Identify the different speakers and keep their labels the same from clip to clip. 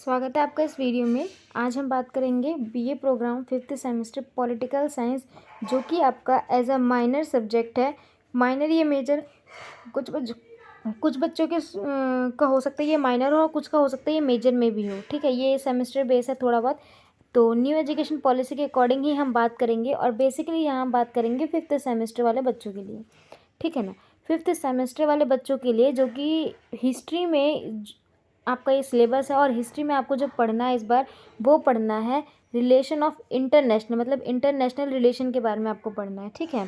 Speaker 1: स्वागत है आपका इस वीडियो में। आज हम बात करेंगे BA program 5th semester political science, जो कि आपका एज अ माइनर सब्जेक्ट है। माइनर ये मेजर कुछ बच्चों के का हो सकता है ये माइनर हो और कुछ का हो सकता है ये मेजर में भी हो। ठीक है, ये सेमेस्टर बेस है थोड़ा बहुत। तो न्यू एजुकेशन पॉलिसी के अकॉर्डिंग ही हम बात करेंगे और बेसिकली यहाँ हम बात करेंगे 5th सेमेस्टर वाले बच्चों के लिए। ठीक है ना, 5th सेमेस्टर वाले बच्चों के लिए जो कि हिस्ट्री में आपका ये सिलेबस है और हिस्ट्री में आपको जो पढ़ना है इस बार वो पढ़ना है रिलेशन ऑफ इंटरनेशनल, मतलब इंटरनेशनल रिलेशन के बारे में आपको पढ़ना है। ठीक है,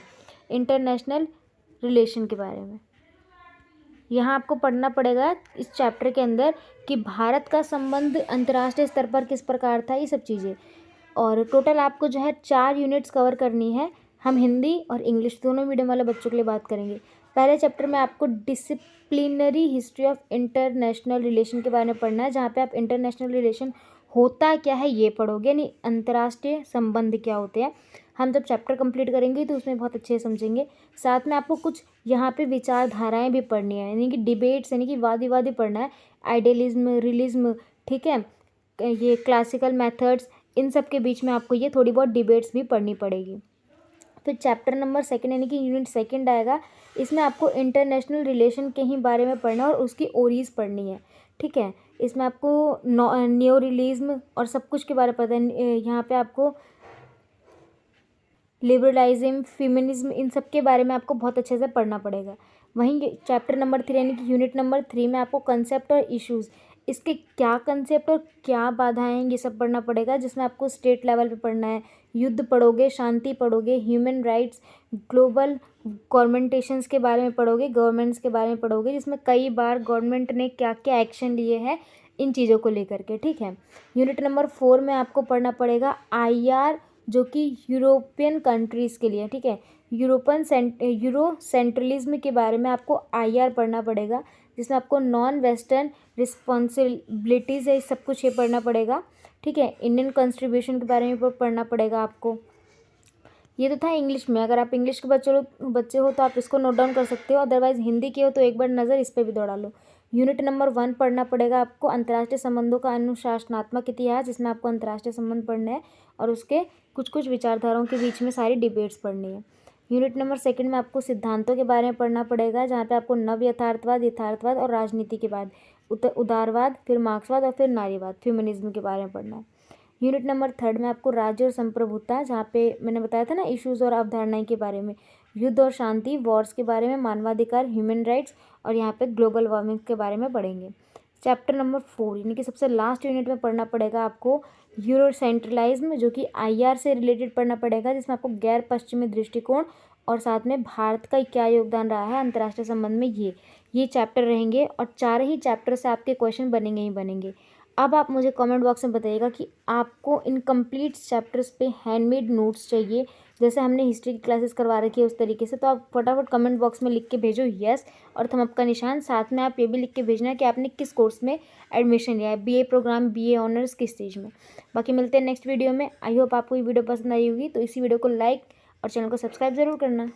Speaker 1: इंटरनेशनल रिलेशन के बारे में यहाँ आपको पढ़ना पड़ेगा इस चैप्टर के अंदर कि भारत का संबंध अंतर्राष्ट्रीय स्तर पर किस प्रकार था, ये सब चीज़ें। और टोटल आपको जो है 4 यूनिट्स कवर करनी है। हम हिंदी और इंग्लिश दोनों मीडियम वाले बच्चों के लिए बात करेंगे। पहले चैप्टर में आपको disciplinary history of international relation के बारे में पढ़ना है, जहाँ पे आप इंटरनेशनल रिलेशन होता क्या है ये पढ़ोगे, यानी अंतर्राष्ट्रीय संबंध क्या होते हैं। हम जब चैप्टर कंप्लीट करेंगे तो उसमें बहुत अच्छे से समझेंगे। साथ में आपको कुछ यहाँ पे विचारधाराएं भी पढ़नी है, यानी कि डिबेट्स, यानी कि वाद विवाद भी पढ़ना है। आइडियलिज्म, रियलिज्म, ठीक है, ये क्लासिकल मेथड्स, इन सब के बीच में आपको ये थोड़ी बहुत डिबेट्स भी पढ़नी पड़ेगी। फिर चैप्टर नंबर 2 यानी कि यूनिट 2 आएगा। इसमें आपको इंटरनेशनल रिलेशन के ही बारे में पढ़ना और उसकी ओरीज पढ़नी है। ठीक है, इसमें आपको न्यो रियलिज्म और सब कुछ के बारे में पता है। यहाँ पे आपको लिबरलाइज्म, फेमिनिज्म, इन सब के बारे में आपको बहुत अच्छे से पढ़ना पड़ेगा। वहीं चैप्टर नंबर 3 यानी कि यूनिट नंबर 3 में आपको कंसेप्ट और इश्यूज़, इसके क्या कंसेप्ट और क्या बाधाएं ये सब पढ़ना पड़ेगा, जिसमें आपको स्टेट लेवल पे पढ़ना है। युद्ध पढ़ोगे, शांति पढ़ोगे, ह्यूमन राइट्स, ग्लोबल गवर्नमेंटेशंस के बारे में पढ़ोगे, गवर्नमेंट्स के बारे में पढ़ोगे, जिसमें कई बार गवर्नमेंट ने क्या क्या एक्शन लिए हैं इन चीज़ों को लेकर के। ठीक है, यूनिट नंबर 4 में आपको पढ़ना पड़ेगा IR, जो कि यूरोपियन कंट्रीज़ के लिए। ठीक है, यूरो सेंट्रलिज्म के बारे में आपको IR पढ़ना पड़ेगा, जिसमें आपको नॉन वेस्टर्न रिस्पॉन्सिबिलिटीज़ है, सब कुछ ये पढ़ना पड़ेगा। ठीक है, इंडियन कॉन्स्टिट्यूशन के बारे में पढ़ना पड़ेगा आपको। ये तो था इंग्लिश में। अगर आप इंग्लिश के बच्चे हो तो आप इसको नोट डाउन कर सकते हो, अदरवाइज हिंदी के हो तो एक बार नज़र इस पर भी दौड़ा लो। यूनिट नंबर 1 पढ़ना पड़ेगा आपको अंतर्राष्ट्रीय संबंधों का अनुशासनात्मक इतिहास, जिसमें आपको अंतर्राष्ट्रीय संबंध पढ़ने हैं और उसके कुछ कुछ विचारधाराओं के बीच में सारी डिबेट्स पढ़नी है। यूनिट नंबर 2 में आपको सिद्धांतों के बारे में पढ़ना पड़ेगा, जहाँ पे आपको नव यथार्थवाद, यथार्थवाद और राजनीति के बाद उदारवाद, फिर मार्क्सवाद और फिर नारीवाद, फेमिनिज्म के बारे में पढ़ना है। यूनिट नंबर 3 में आपको राज्य और संप्रभुता, जहाँ पे मैंने बताया था ना इश्यूज और अवधारणाएं के बारे में, युद्ध और शांति, वॉर्स के बारे में, मानवाधिकार, ह्यूमन राइट्स और यहाँ पे ग्लोबल वार्मिंग के बारे में पढ़ेंगे। चैप्टर नंबर 4 यानी कि सबसे लास्ट यूनिट में पढ़ना पड़ेगा आपको यूरो सेंट्रलाइज्म, जो कि IR से रिलेटेड पढ़ना पड़ेगा, जिसमें आपको गैर पश्चिमी दृष्टिकोण और साथ में भारत का क्या योगदान रहा है अंतर्राष्ट्रीय संबंध में, ये चैप्टर रहेंगे और 4 ही चैप्टर से आपके क्वेश्चन बनेंगे ही बनेंगे। अब आप मुझे कमेंट बॉक्स में बताइएगा कि आपको इन कंप्लीट चैप्टर्स पे हैंडमेड नोट्स चाहिए, जैसे हमने हिस्ट्री की क्लासेस करवा रखी है उस तरीके से। तो आप फटाफट कमेंट बॉक्स में लिख के भेजो यस और थम अप का निशान। साथ में आप ये भी लिख के भेजना है कि आपने किस कोर्स में एडमिशन लिया है, BA प्रोग्राम, BA ऑनर्स किस स्टेज में। बाकी मिलते हैं नेक्स्ट वीडियो में। आई होप आपको ये वीडियो पसंद आई होगी, तो इसी वीडियो को लाइक और चैनल को सब्सक्राइब ज़रूर करना।